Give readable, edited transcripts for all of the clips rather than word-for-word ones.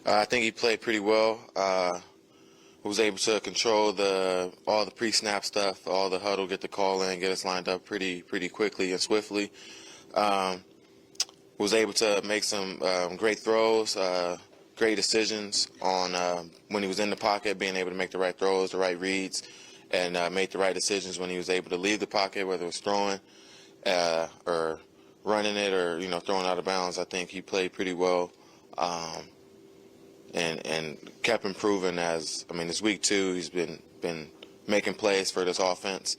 I think he played pretty well. Was able to control all the pre-snap stuff, all the huddle, get the call in, get us lined up pretty quickly and swiftly. Was able to make some great throws, great decisions on when he was in the pocket, being able to make the right throws, the right reads, and make the right decisions when he was able to leave the pocket, whether it was throwing or running it or throwing out of bounds. I think he played pretty well. And kept improving it's week 2. He's been making plays for this offense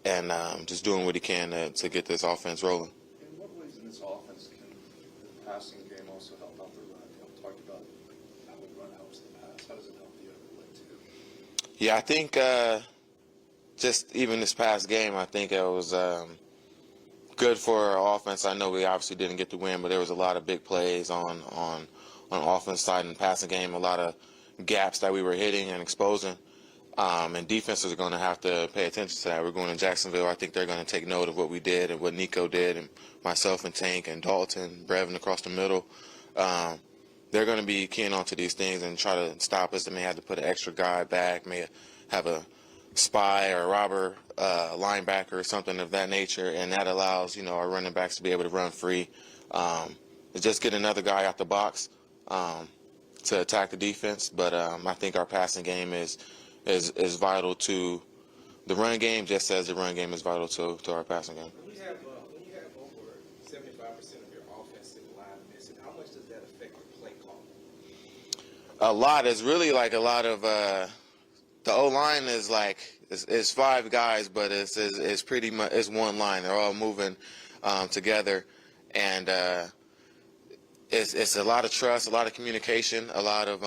and just doing what he can to get this offense rolling. In what ways in this offense can the passing game also help out the run? You talked about how the run helps the pass. How does it help the other way too? Yeah, I think just even this past game, I think it was good for our offense. I know we obviously didn't get the win, but there was a lot of big plays on offense side and passing game, a lot of gaps that we were hitting and exposing. And defenses are going to have to pay attention to that. We're going to Jacksonville. I think they're going to take note of what we did and what Nico did and myself and Tank and Dalton, Brevin across the middle. They're going to be keying on to these things and try to stop us. They may have to put an extra guy back, may have a spy or a robber linebacker or something of that nature, and that allows our running backs to be able to run free. Just get another guy out the box to attack the defense, but I think our passing game is vital to the run game, just as the run game is vital to our passing game. When you have over 75% of your offensive line missing, how much does that affect your play call? A lot. It's really like a lot of the O-line is like it's 5 guys, but it's pretty much it's one line. They're all moving together, and it's a lot of trust, a lot of communication, a lot of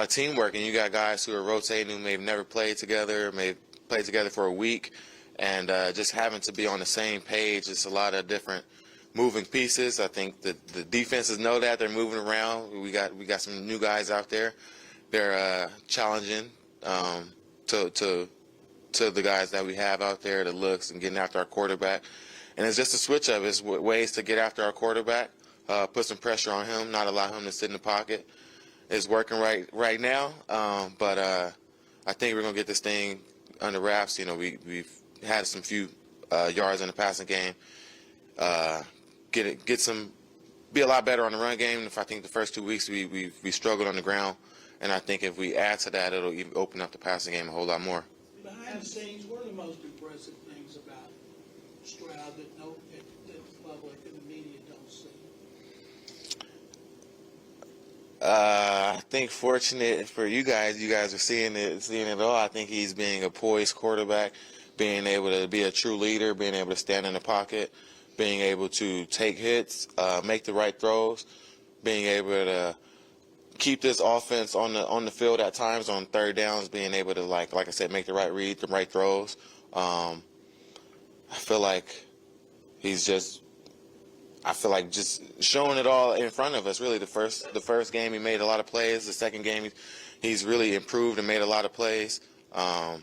teamwork, and you got guys who are rotating who may have never played together, may have played together for a week, and just having to be on the same page. It's a lot of different moving pieces. I think the defenses know that they're moving around. We got some new guys out there. They're challenging to the guys that we have out there, the looks and getting after our quarterback. And it's just a switch up. It's ways to get after our quarterback, put some pressure on him, not allow him to sit in the pocket. It's working right now, but I think we're gonna get this thing under wraps. We've had some few yards in the passing game. Be a lot better on the run game. If I think the first 2 weeks we struggled on the ground, and I think if we add to that, it'll even open up the passing game a whole lot more. Behind the scenes, what are the most impressive things about Stroud that the public and the media don't see? I think fortunate for you guys are seeing it all. I think he's being a poised quarterback, being able to be a true leader, being able to stand in the pocket, being able to take hits, make the right throws, being able to keep this offense on the field at times on third downs, being able to like I said, make the right read, the right throws. I feel like just showing it all in front of us. Really, the first game he made a lot of plays. The second game he's really improved and made a lot of plays, and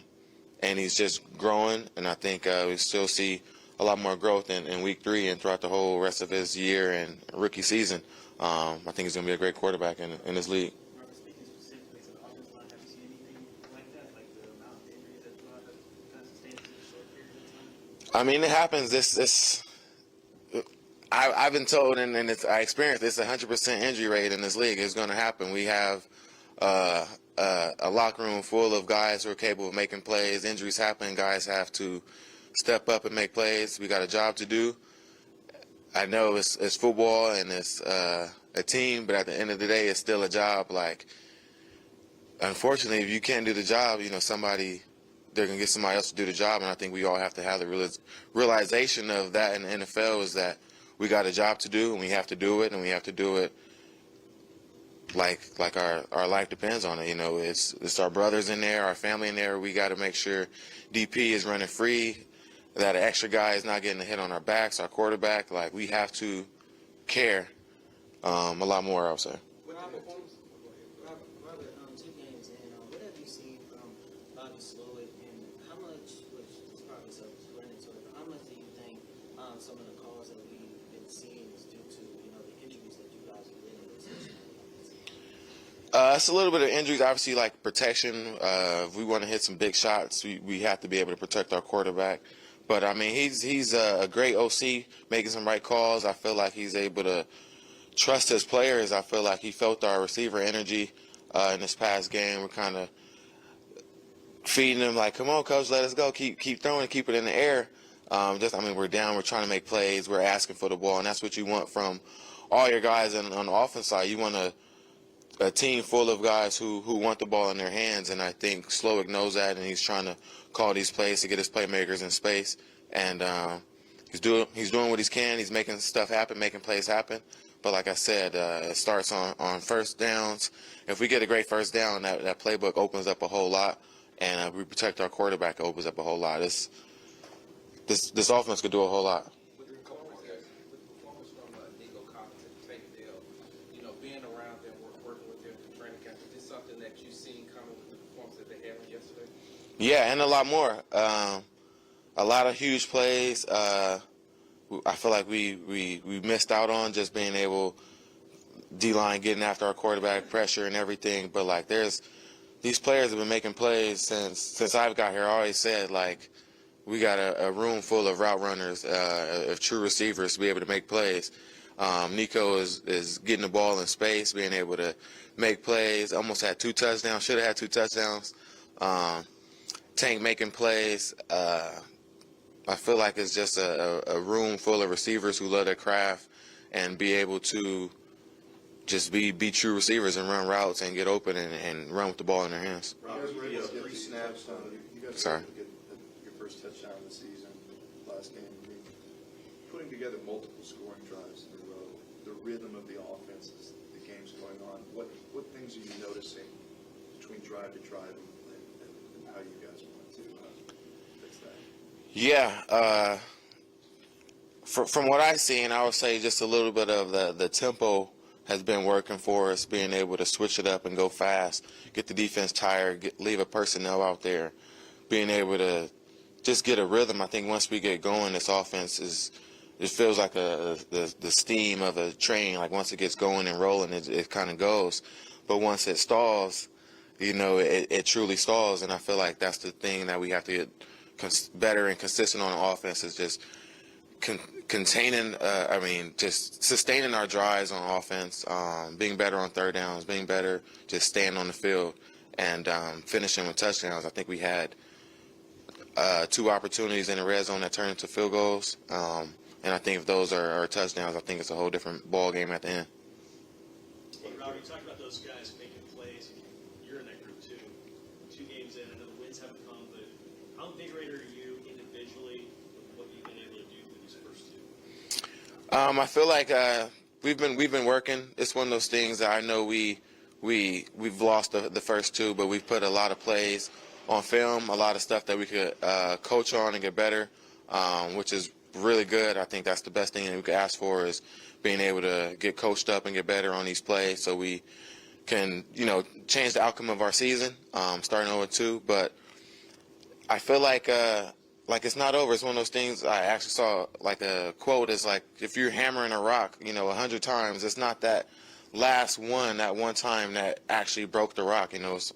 he's just growing. And I think we still see a lot more growth in week 3 and throughout the whole rest of his year and rookie season. I think he's going to be a great quarterback in this league. Robert, speaking specifically to the offensive line, have you seen anything like that, like the amount of injuries that you have kind of sustained in a short period of time? I mean, it happens. I've been told, and I experienced this 100% injury rate in this league. It's going to happen. We have a locker room full of guys who are capable of making plays. Injuries happen. Guys have to step up and make plays. We got a job to do. I know it's football and it's a team, but at the end of the day, it's still a job. Like, unfortunately, if you can't do the job, they're going to get somebody else to do the job. And I think we all have to have the realization of that in the NFL is that we got a job to do and we have to do it, and we have to do it like our life depends on it. It's our brothers in there, our family in there. We got to make sure DP is running free, that an extra guy is not getting a hit on our backs, our quarterback. Like, we have to care a lot more, I would say. Robert, 2 games in, what have you seen from Bobby Slowick, and how much, which is probably self-explanatory, but how much do you think some of the calls that we've been seeing is due to, the injuries that you guys are dealing with? It's a little bit of injuries, obviously, like protection. If we want to hit some big shots, we have to be able to protect our quarterback. But I mean, he's a great OC, making some right calls. I feel like he's able to trust his players. I feel like he felt our receiver energy in this past game. We're kind of feeding him like, "Come on, coach, let us go. Keep throwing, keep it in the air." We're down. We're trying to make plays. We're asking for the ball, and that's what you want from all your guys on the offense side. You want a team full of guys who want the ball in their hands, and I think Slowick knows that, and he's trying to call these plays to get his playmakers in space, and he's doing what he can. He's making stuff happen, making plays happen. But like I said, it starts on first downs. If we get a great first down, that playbook opens up a whole lot, and we protect our quarterback, it opens up a whole lot. This offense could do a whole lot. With the performance from Nico Collins and Tank Dell, being around them, working with them in training camp, is this something that you've seen coming with the performance that they had yesterday? Yeah, and a lot more. A lot of huge plays. I feel like we missed out on just being able, D-line getting after our quarterback, pressure and everything. But like these players have been making plays since I've got here. I always said like we got a room full of route runners, of true receivers to be able to make plays. Nico is getting the ball in space, being able to make plays. Almost had 2 touchdowns. Should have had 2 touchdowns. Tank making plays. I feel like it's just a room full of receivers who love their craft and be able to just be true receivers and run routes and get open and run with the ball in their hands. You guys were able to get 3 snaps on it. You guys were able to get your first touchdown of the season last game. I mean, putting together multiple scoring drives in a row, the rhythm of the offense as the game's going on. What things are you noticing between drive to drive and how you guys want to fix that? Yeah, from what I've seen, I would say just a little bit of the tempo has been working for us, being able to switch it up and go fast, get the defense tired, leave a personnel out there, being able to just get a rhythm. I think once we get going, this offense it feels like the steam of a train. Like once it gets going and rolling, it kind of goes. But once it stalls, it truly stalls. And I feel like that's the thing that we have to get better and consistent on offense is just just sustaining our drives on offense, being better on third downs, being better just staying on the field and finishing with touchdowns. I think we had 2 opportunities in the red zone that turned into field goals, and I think if those are touchdowns, I think it's a whole different ball game at the end. Hey, Robert, you talked about those guys making plays. You're in that group too. 2 games in, I know the wins haven't come, but how invigorated are you individually with what you've been able to do with these first 2? I feel like we've been working. It's one of those things that I know we've lost the first 2, but we've put a lot of plays on film, a lot of stuff that we could coach on and get better, which is really good. I think that's the best thing that we could ask for is being able to get coached up and get better on these plays so we can, change the outcome of our season, starting 0-2. But I feel like it's not over. It's one of those things. I actually saw like a quote is like, if you're hammering a rock, 100 times, it's not that last one, that one time that actually broke the rock. It's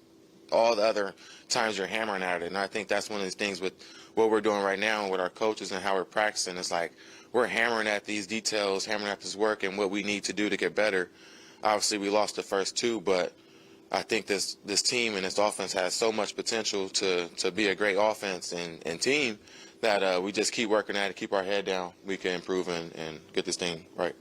all the other times you're hammering at it. And I think that's one of the things with what we're doing right now with our coaches and how we're practicing. It's like we're hammering at these details, hammering at this work and what we need to do to get better. Obviously, we lost the first 2, but I think this team and this offense has so much potential to be a great offense and team that we just keep working at it, keep our head down. We can improve and get this thing right.